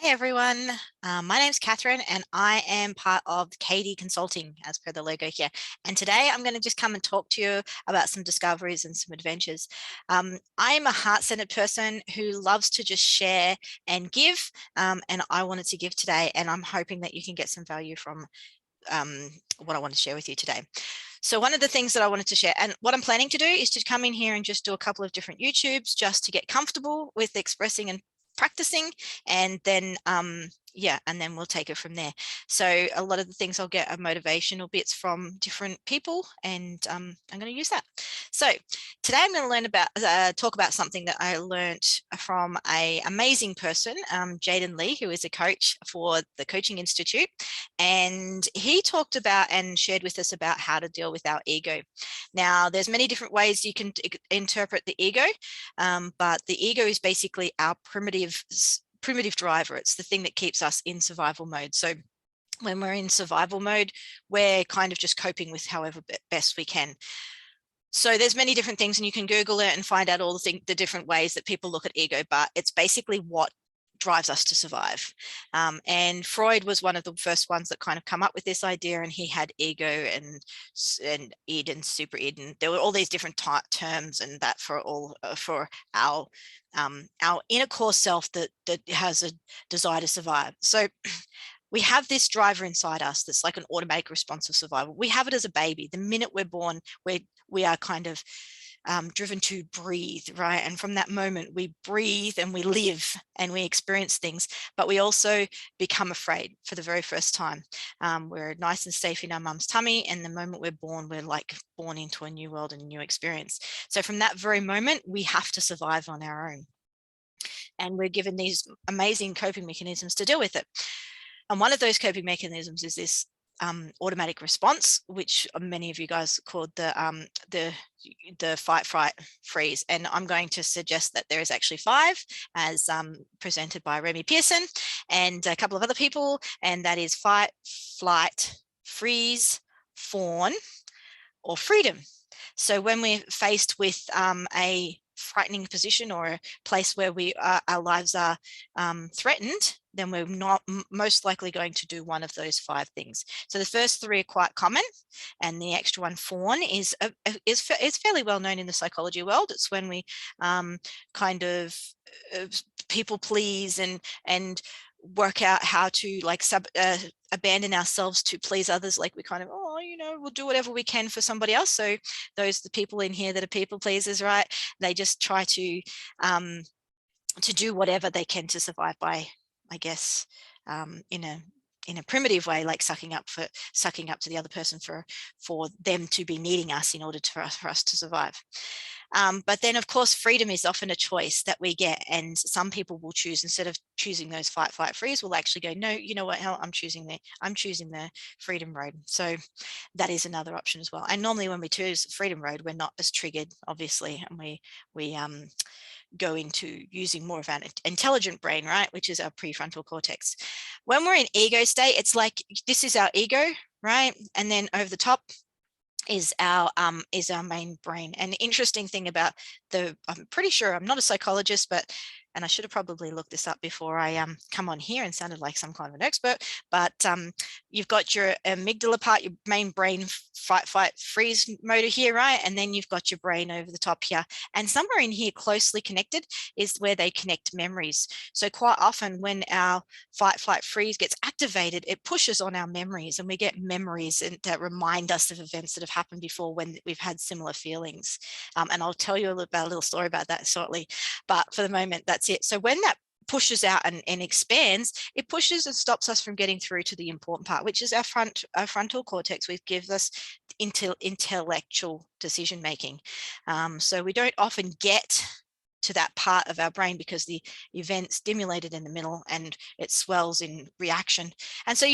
Hey everyone, my name's Kathryn and I am part of Kady Consulting as per the logo here. And today I'm going to just come and talk to you about some discoveries and some adventures. I'm a heart-centered person who loves to just share and give, and I wanted to give today, and I'm hoping that you can get some value from what I want to share with you today. So one of the things that I wanted to share, and what I'm planning to do, is to come in here and just do a couple of different YouTubes just to get comfortable with expressing and practicing, and then and then we'll take it from there. So a lot of the things I'll get are motivational bits from different people, and I'm going to use that. So today I'm going to learn about talk about something that I learned from an amazing person, Jaden Lee, who is a coach for the Coaching Institute, and he talked about and shared with us about how to deal with our ego. Now there's many different ways you can interpret the ego, but the ego is basically our primitive driver. It's the thing that keeps us in survival mode. So when we're in survival mode, we're kind of just coping with however best we can. So there's many different things, and you can Google it and find out all the different ways that people look at ego, but it's basically what drives us to survive. And Freud was one of the first ones that kind of come up with this idea, and he had ego and id and super id, and there were all these different terms and that for our inner core self that has a desire to survive. So we have this driver inside us that's like an automatic response of survival. We have it as a baby. The minute we're born, we are kind of driven to breathe, right? And from that moment, we breathe and we live and we experience things, but we also become afraid for the very first time. We're nice and safe in our mum's tummy, and the moment we're born, we're like born into a new world and a new experience. So from that very moment, we have to survive on our own. And we're given these amazing coping mechanisms to deal with it. And one of those coping mechanisms is this automatic response, which many of you guys called the fight, fright, freeze. And I'm going to suggest that there is actually 5, as presented by Remy Pearson and a couple of other people, and that is fight, flight, freeze, fawn, or freedom. So when we're faced with a frightening position or a place where our lives are threatened, then we're not most likely going to do one of those 5 things. So the first 3 are quite common, and the extra one, fawn, is fairly well known in the psychology world. It's when we kind of people please and work out how to like abandon ourselves to please others. Like we kind of, we'll do whatever we can for somebody else. So the people in here that are people pleasers, right? They just try to do whatever they can to survive by, I guess, in a primitive way, like sucking up to the other person for them to be needing us in order for us to survive. But then, of course, freedom is often a choice that we get, and some people will choose, instead of choosing those fight, flight, freeze, will actually go, no, you know what, hell, I'm choosing the freedom road. So that is another option as well. And normally when we choose freedom road, we're not as triggered, obviously, and we go into using more of an intelligent brain, right, which is our prefrontal cortex. When we're in ego state, it's like this is our ego, right, and then over the top is our main brain. And the interesting thing about I'm pretty sure, I'm not a psychologist, and I should have probably looked this up before I come on here and sounded like some kind of an expert, but you've got your amygdala part, your main brain fight, flight, freeze motor here, right? And then you've got your brain over the top here. And somewhere in here closely connected is where they connect memories. So quite often when our fight, flight, freeze gets activated, it pushes on our memories, and we get memories that remind us of events that have happened before when we've had similar feelings. And I'll tell you a little story about that shortly. But for the moment, that's it. So when that pushes out and expands, it pushes and stops us from getting through to the important part, which is our frontal cortex, which gives us intellectual decision making. So we don't often get to that part of our brain because the event stimulated in the middle and it swells in reaction. And so,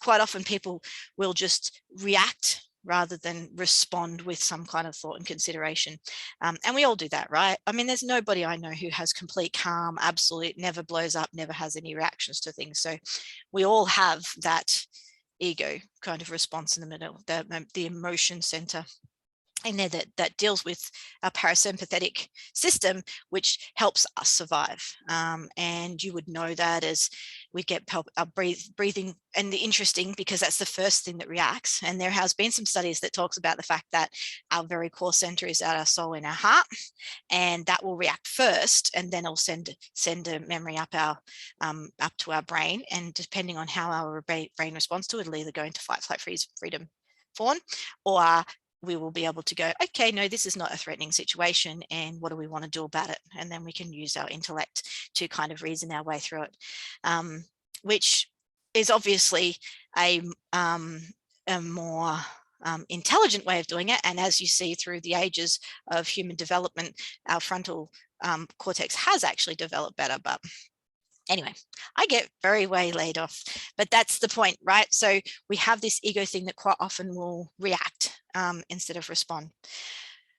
quite often people will just react rather than respond with some kind of thought and consideration. And we all do that, right? I mean, there's nobody I know who has complete calm, absolute, never blows up, never has any reactions to things. So we all have that ego kind of response in the middle, the emotion center. in there that deals with our parasympathetic system, which helps us survive. And you would know that as we get our breathing, and the interesting, because that's the first thing that reacts. And there has been some studies that talks about the fact that our very core center is at our soul in our heart, and that will react first, and then it'll send a memory up to our brain. And depending on how our brain responds to it, it'll either go into fight, flight, freeze, freedom, fawn, or we will be able to go, okay, no, this is not a threatening situation, and what do we want to do about it? And then we can use our intellect to kind of reason our way through it, which is obviously a more intelligent way of doing it. And as you see through the ages of human development, our frontal cortex has actually developed better. But anyway, I get very waylaid off, but that's the point, right? So we have this ego thing that quite often will react instead of respond.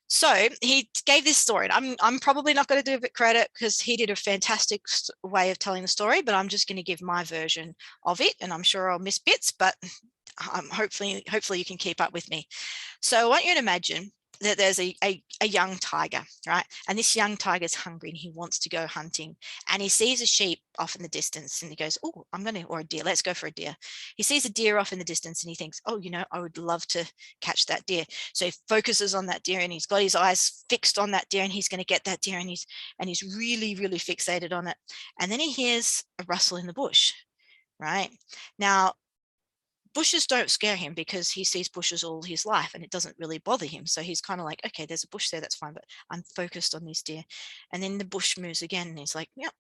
So he gave this story, and I'm probably not going to do it credit because he did a fantastic way of telling the story, but I'm just going to give my version of it, and I'm sure I'll miss bits, but hopefully you can keep up with me. So I want you to imagine that there's a young tiger, right? And this young tiger is hungry and he wants to go hunting, and he sees a sheep off in the distance, and he goes, oh, or a deer, let's go for a deer. He sees a deer off in the distance and he thinks, oh, I would love to catch that deer. So he focuses on that deer, and he's got his eyes fixed on that deer, and he's going to get that deer, and he's really, really fixated on it. And then he hears a rustle in the bush, right? Now, bushes don't scare him because he sees bushes all his life and it doesn't really bother him. So he's kind of like, okay, there's a bush there, that's fine, but I'm focused on this deer. And then the bush moves again, and he's like, yep,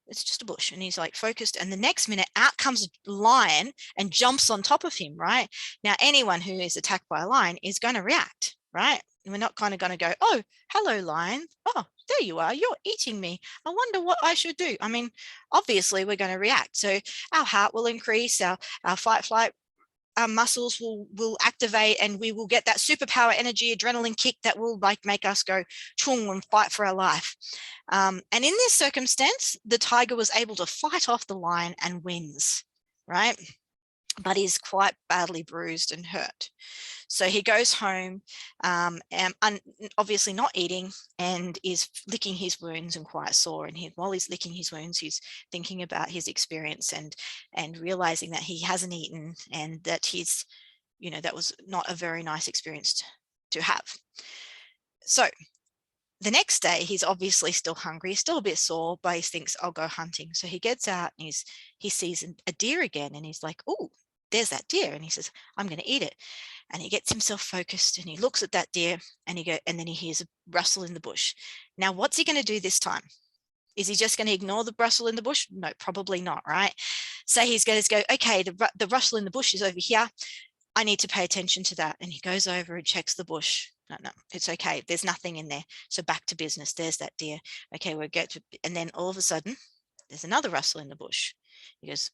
it's just a bush. And he's like focused. And the next minute out comes a lion and jumps on top of him, right? Now, anyone who is attacked by a lion is going to react, right? We're not kind of going to go, oh, hello, lion. Oh, there you are. You're eating me. I wonder what I should do. I mean, obviously, we're going to react. So our heart will increase, our fight, flight, our muscles will activate, and we will get that superpower energy, adrenaline kick that will make us go chung and fight for our life. And in this circumstance, the tiger was able to fight off the lion and wins, right? But he's quite badly bruised and hurt. So he goes home, and obviously not eating, and is licking his wounds and quite sore. And while he's licking his wounds, he's thinking about his experience and realizing that he hasn't eaten, and that that was not a very nice experience to have. So the next day, he's obviously still hungry, still a bit sore, but he thinks, I'll go hunting. So he gets out and he sees a deer again, and he's like, oh, there's that deer. And he says, I'm going to eat it. And he gets himself focused, and he looks at that deer, and then he hears a rustle in the bush. Now, what's he going to do this time? Is he just going to ignore the rustle in the bush? No, probably not, right? So he's going to go, okay, the rustle in the bush is over here. I need to pay attention to that. And he goes over and checks the bush. No, it's okay. There's nothing in there. So back to business. There's that deer. Okay, we'll get to, and then all of a sudden, there's another rustle in the bush. He goes,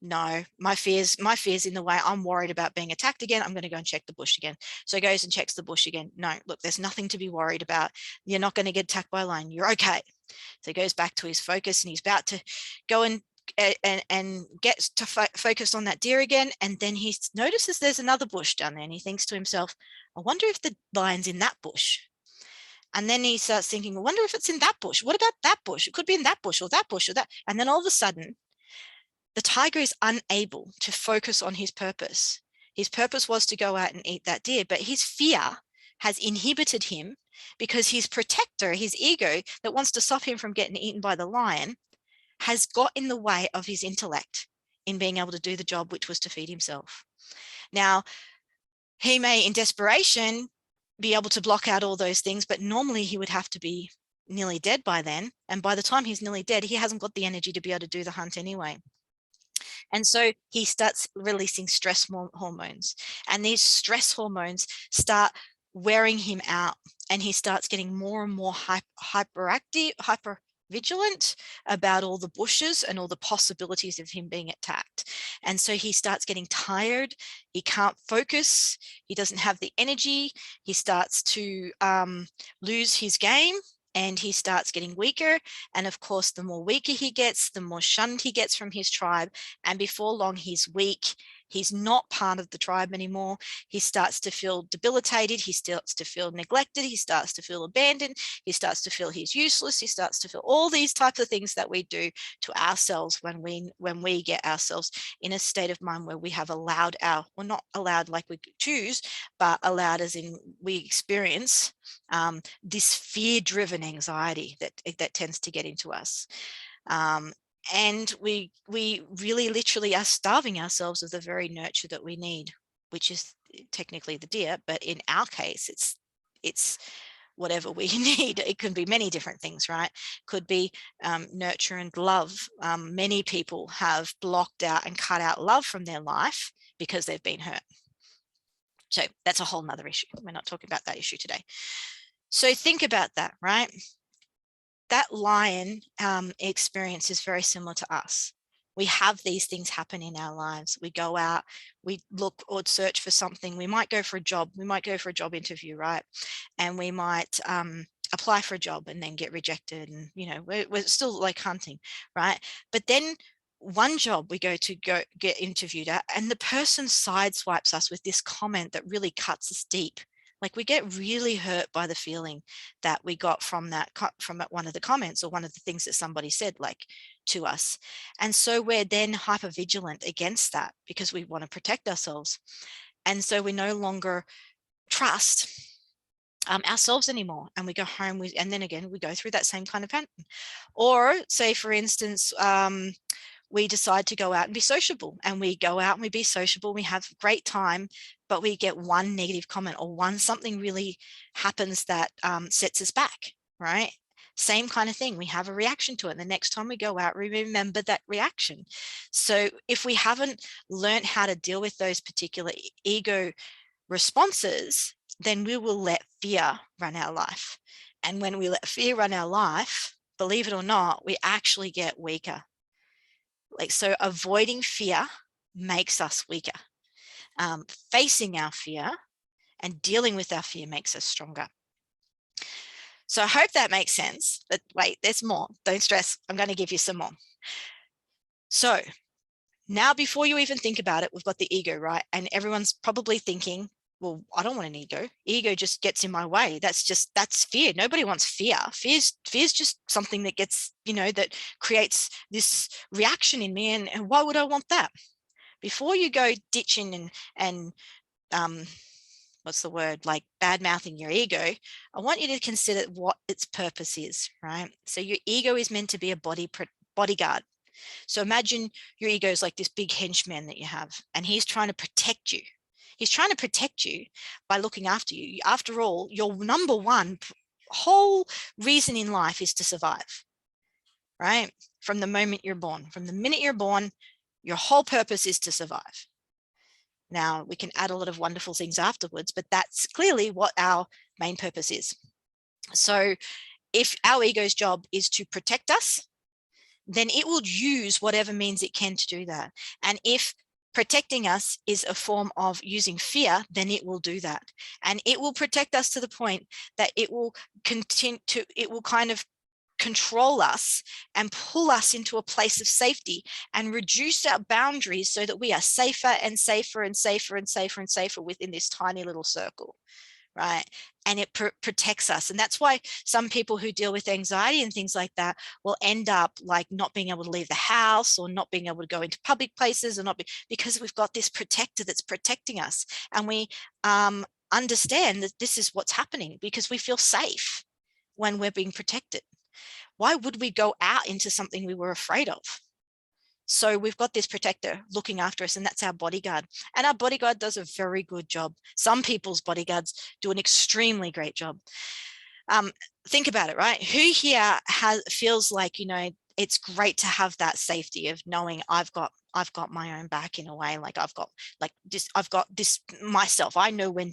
no, my fear's in the way. I'm worried about being attacked again. I'm going to go and check the bush again. So he goes and checks the bush again. No, look, there's nothing to be worried about. You're not going to get attacked by a lion. You're okay. So he goes back to his focus, and he's about to go and gets to focus on that deer again. And then he notices there's another bush down there, and he thinks to himself, I wonder if the lion's in that bush. And then he starts thinking, I wonder if it's in that bush. What about that bush? It could be in that bush or that bush or that. And then all of a sudden, the tiger is unable to focus on his purpose. His purpose was to go out and eat that deer, but his fear has inhibited him because his protector, his ego that wants to stop him from getting eaten by the lion, has got in the way of his intellect in being able to do the job, which was to feed himself. Now, he may, in desperation, be able to block out all those things, but normally he would have to be nearly dead by then. And by the time he's nearly dead, he hasn't got the energy to be able to do the hunt anyway. And so he starts releasing stress hormones, and these stress hormones start wearing him out, and he starts getting more and more hyper vigilant about all the bushes and all the possibilities of him being attacked. And so he starts getting tired. He can't focus. He doesn't have the energy. He starts to lose his game, and he starts getting weaker. And of course, the more weaker he gets, the more shunned he gets from his tribe. And before long, he's weak. He's not part of the tribe anymore. He starts to feel debilitated. He starts to feel neglected. He starts to feel abandoned. He starts to feel he's useless. He starts to feel all these types of things that we do to ourselves when we get ourselves in a state of mind where we have allowed well, not allowed like we choose, but allowed as in we experience this fear-driven anxiety that tends to get into us. And we really literally are starving ourselves of the very nurture that we need, which is technically the deer, but in our case, it's whatever we need. It can be many different things, right? Could be nurture and love. Many people have blocked out and cut out love from their life because they've been hurt. So that's a whole nother issue. We're not talking about that issue today. So think about that, right? That lion experience is very similar to us. We have these things happen in our lives. We go out, we look or search for something. We might go for a job. We might go for a job interview, right? And we might apply for a job and then get rejected. And, you know, we're still like hunting, right? But then one job we go get interviewed at, and the person sideswipes us with this comment that really cuts us deep. Like we get really hurt by the feeling that we got from one of the comments or one of the things that somebody said like to us. And so we're then hyper vigilant against that because we want to protect ourselves. And so we no longer trust ourselves anymore. And we go home and then again, we go through that same kind of pattern. Or say, for instance, we decide to go out and be sociable, and we go out and we be sociable, we have a great time, but we get one negative comment or something really happens that sets us back, right? Same kind of thing. We have a reaction to it. And the next time we go out, we remember that reaction. So if we haven't learned how to deal with those particular ego responses, then we will let fear run our life. And when we let fear run our life, believe it or not, we actually get weaker. Like, so avoiding fear makes us weaker. Facing our fear and dealing with our fear makes us stronger. So I hope that makes sense. But wait, there's more. Don't stress. I'm going to give you some more. So now, before you even think about it, we've got the ego, right? And everyone's probably thinking, well, I don't want an ego. Ego just gets in my way. That's fear. Nobody wants fear. Fear's just something that gets, that creates this reaction in me. And why would I want that? Before you go ditching and what's the word, like bad mouthing your ego, I want you to consider what its purpose is, right? So your ego is meant to be a bodyguard. So imagine your ego is like this big henchman that you have, and he's trying to protect you. He's trying to protect you by looking after you. After all, your number one whole reason in life is to survive, right? From the moment you're born. From the minute you're born, your whole purpose is to survive. Now, we can add a lot of wonderful things afterwards, but that's clearly what our main purpose is. So if our ego's job is to protect us, then it will use whatever means it can to do that. And if protecting us is a form of using fear, then it will do that. And it will protect us to the point that it will kind of control us and pull us into a place of safety and reduce our boundaries so that we are safer and safer and safer and safer and safer within this tiny little circle, right? And it protects us. And that's why some people who deal with anxiety and things like that will end up like not being able to leave the house or not being able to go into public places, or because we've got this protector that's protecting us. And we understand that this is what's happening because we feel safe when we're being protected. Why would we go out into something we were afraid of? So we've got this protector looking after us, and that's our bodyguard. And our bodyguard does a very good job. Some people's bodyguards do an extremely great job. Think about it, right? Who here feels like, it's great to have that safety of knowing I've got my own back in a way, like I've got this myself. I know when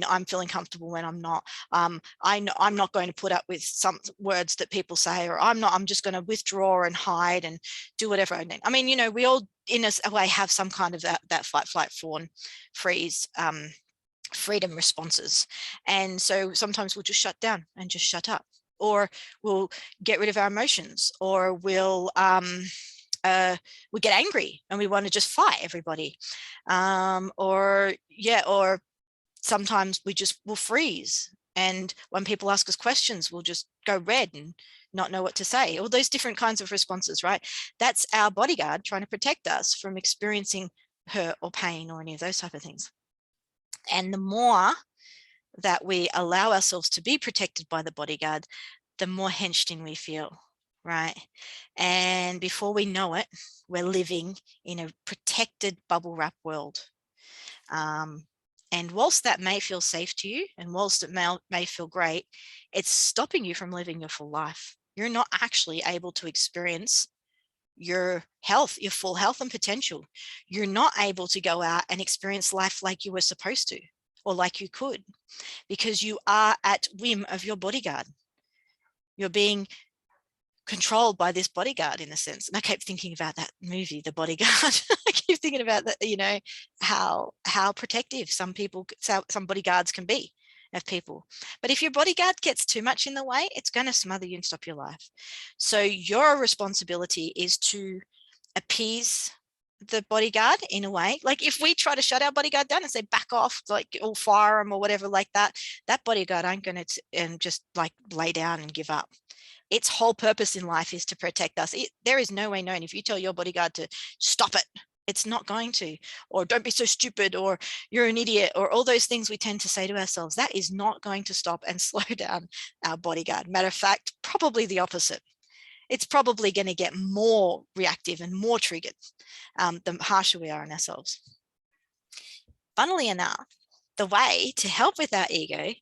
I'm feeling comfortable, when I'm not. I know I'm not going to put up with some words that people say, or I'm just going to withdraw and hide and do whatever I need. I mean, we all in a way have some kind of that fight, flight, fawn, freeze, freedom responses. And so sometimes we'll just shut down and just shut up, or we'll get rid of our emotions, or we'll we get angry and we want to just fight everybody, or sometimes we just will freeze, and when people ask us questions we'll just go red and not know what to say. All those different kinds of responses, right? That's our bodyguard trying to protect us from experiencing hurt or pain or any of those type of things. And the more that we allow ourselves to be protected by the bodyguard, the more henched in we feel, right? And before we know it, we're living in a protected bubble wrap world. And whilst that may feel safe to you, and whilst it may feel great, it's stopping you from living your full life. You're not actually able to experience your health, your full health and potential. You're not able to go out and experience life like you were supposed to, or like you could, because you are at whim of your bodyguard. You're being controlled by this bodyguard, in a sense. And I kept thinking about that movie, The Bodyguard. I keep thinking about that, you know, how protective some bodyguards can be of people. But if your bodyguard gets too much in the way, it's going to smother you and stop your life. So your responsibility is to appease the bodyguard in a way. Like if we try to shut our bodyguard down and say back off, like, or fire him or whatever like that, that bodyguard ain't going to just like lay down and give up. Its whole purpose in life is to protect us. There is no way known. If you tell your bodyguard to stop it, it's not going to, or don't be so stupid, or you're an idiot, or all those things we tend to say to ourselves, that is not going to stop and slow down our bodyguard. Matter of fact, probably the opposite. It's probably going to get more reactive and more triggered the harsher we are on ourselves. Funnily enough, the way to help with our ego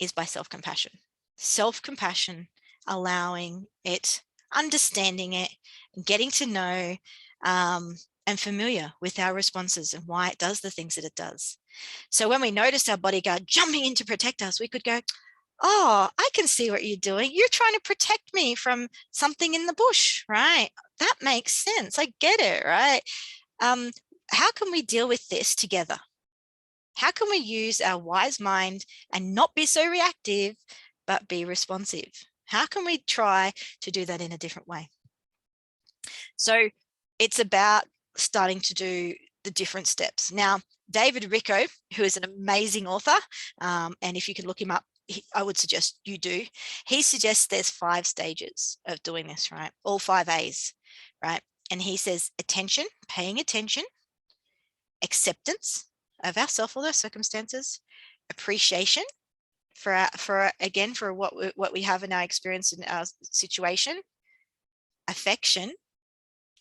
is by self-compassion. Self-compassion, allowing it, understanding it, getting to know and familiar with our responses and why it does the things that it does. So when we notice our bodyguard jumping in to protect us, we could go, oh, I can see what you're doing. You're trying to protect me from something in the bush, right? That makes sense. I get it, right? How can we deal with this together? How can we use our wise mind and not be so reactive, but be responsive? How can we try to do that in a different way? So it's about starting to do the different steps. Now, David Richo, who is an amazing author, and if you can look him up, I would suggest you do. He suggests there's 5 stages of doing this, right? All 5 A's, right? And he says attention, paying attention, acceptance of ourselves or those circumstances, appreciation for what we have in our experience in our situation, affection,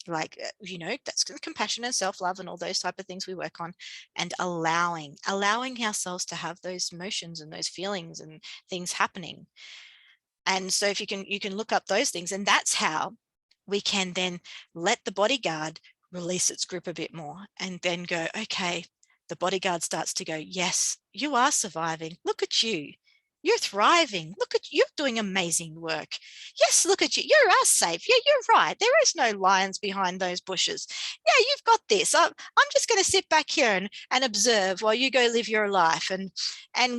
like, you know, that's compassion and self-love and all those type of things we work on, and allowing ourselves to have those emotions and those feelings and things happening. And so if you can look up those things, and that's how we can then let the bodyguard release its grip a bit more, and then go, okay, the bodyguard starts to go, yes, you are surviving. Look at you. You're thriving. Look at you, you're doing amazing work. Yes, look at you. You are safe. Yeah, you're right. There is no lions behind those bushes. Yeah, you've got this. I'm just going to sit back here and observe while you go live your life. And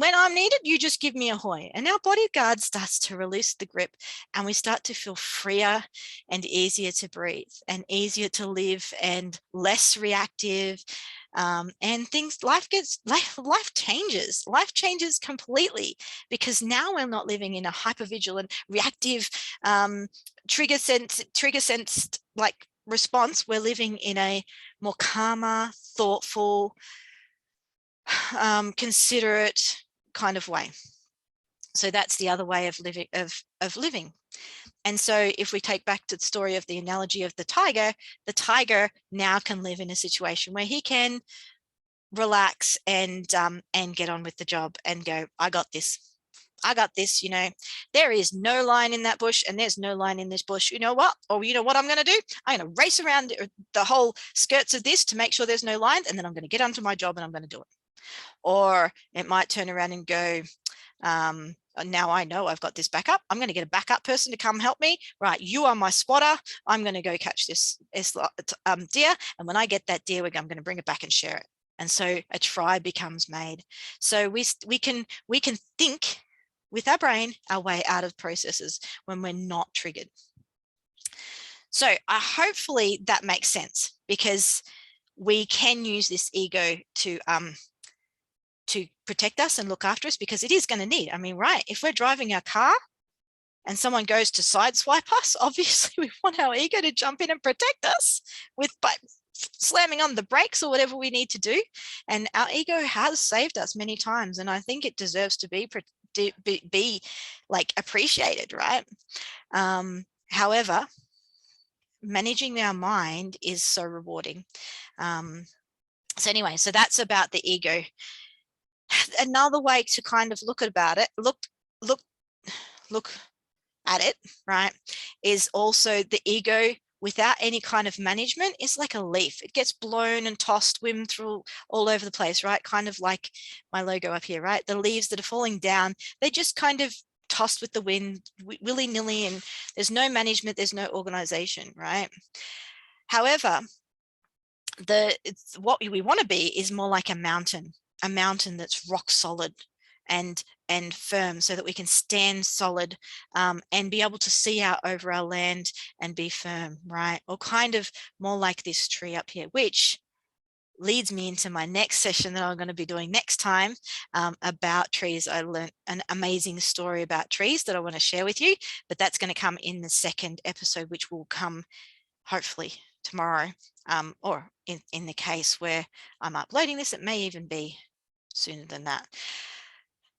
when I'm needed, you just give me a hoy. And our bodyguard starts to release the grip, and we start to feel freer and easier to breathe and easier to live and less reactive. And life changes completely, because now we're not living in a hypervigilant, reactive, trigger sensed like response. We're living in a more calmer, thoughtful, considerate kind of way. So that's the other way of living. And so if we take back to the story of the analogy of the tiger now can live in a situation where he can relax and get on with the job and go, I got this. You know, there is no lion in that bush and there's no lion in this bush. You know what? Or you know what I'm going to do? I'm going to race around the whole skirts of this to make sure there's no lions, and then I'm going to get onto my job and I'm going to do it. Or it might turn around and go, now I know I've got this backup. I'm going to get a backup person to come help me. Right, you are my spotter. I'm going to go catch this deer, and when I get that deer, I'm going to bring it back and share it. And so a tribe becomes made. So we can think with our brain our way out of processes when we're not triggered. So hopefully that makes sense, because we can use this ego to protect us and look after us, because it is going to need, I mean, right, if we're driving our car and someone goes to sideswipe us, obviously we want our ego to jump in and protect us by slamming on the brakes or whatever we need to do. And our ego has saved us many times, and I think it deserves to be like appreciated, right? However, managing our mind is so rewarding. So anyway, so that's about the ego. Another way to kind of look at it, look at it, right, is also the ego without any kind of management is like a leaf. It gets blown and tossed, whim through all over the place, right? Kind of like my logo up here, right? The leaves that are falling down, they just kind of tossed with the wind, willy-nilly, and there's no management, there's no organization, right? However, what we want to be is more like a mountain that's rock solid and firm, so that we can stand solid and be able to see out over our land and be firm, right? Or kind of more like this tree up here, which leads me into my next session that I'm going to be doing next time about trees. I learned an amazing story about trees that I want to share with you, but that's going to come in the second episode, which will come hopefully tomorrow, or in the case where I'm uploading this, it may even be sooner than that.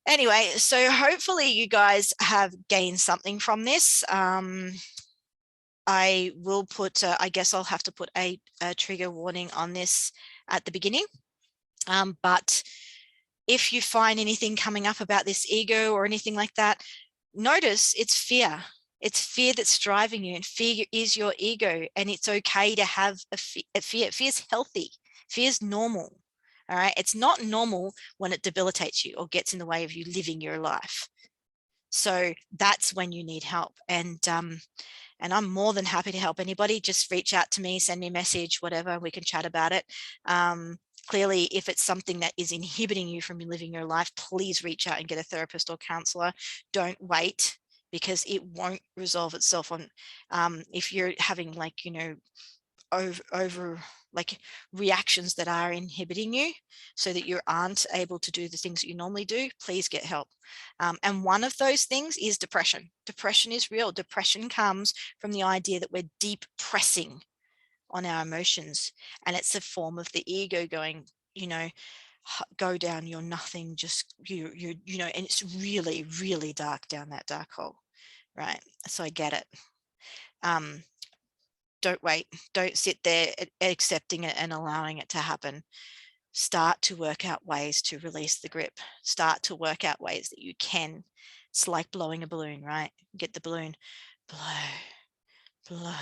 Anyway, so hopefully you guys have gained something from this. I will put, I guess I'll have to put a trigger warning on this at the beginning. But if you find anything coming up about this ego or anything like that, notice it's fear. It's fear that's driving you, and fear is your ego, and it's okay to have a fear. Fear's healthy. Fear's normal. All right. It's not normal when it debilitates you or gets in the way of you living your life. So that's when you need help. And I'm more than happy to help anybody. Just reach out to me, send me a message, whatever, we can chat about it. Clearly, if it's something that is inhibiting you from living your life, please reach out and get a therapist or counselor. Don't wait, because it won't resolve itself on, if you're having, like, you know, over like reactions that are inhibiting you so that you aren't able to do the things that you normally do, please get help. And one of those things is depression. Depression is real. Depression comes from the idea that we're deep pressing on our emotions, and it's a form of the ego going, you know, go down, you're nothing, just you know, and it's really, really dark down that dark hole, right? So I get it. Don't wait. Don't sit there accepting it and allowing it to happen. Start to work out ways to release the grip. Start to work out ways that you can. It's like blowing a balloon, right? Get the balloon, blow, blow,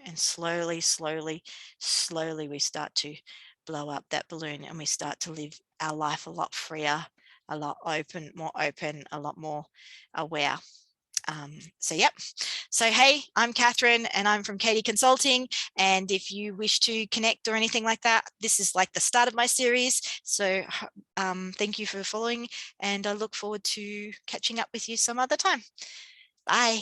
and slowly, slowly, slowly we start to blow up that balloon, and we start to live our life a lot freer, a lot more open, a lot more aware. So yep. So hey, I'm Kathryn, and I'm from Kady Consulting. And if you wish to connect or anything like that, this is like the start of my series. So thank you for following, and I look forward to catching up with you some other time. Bye.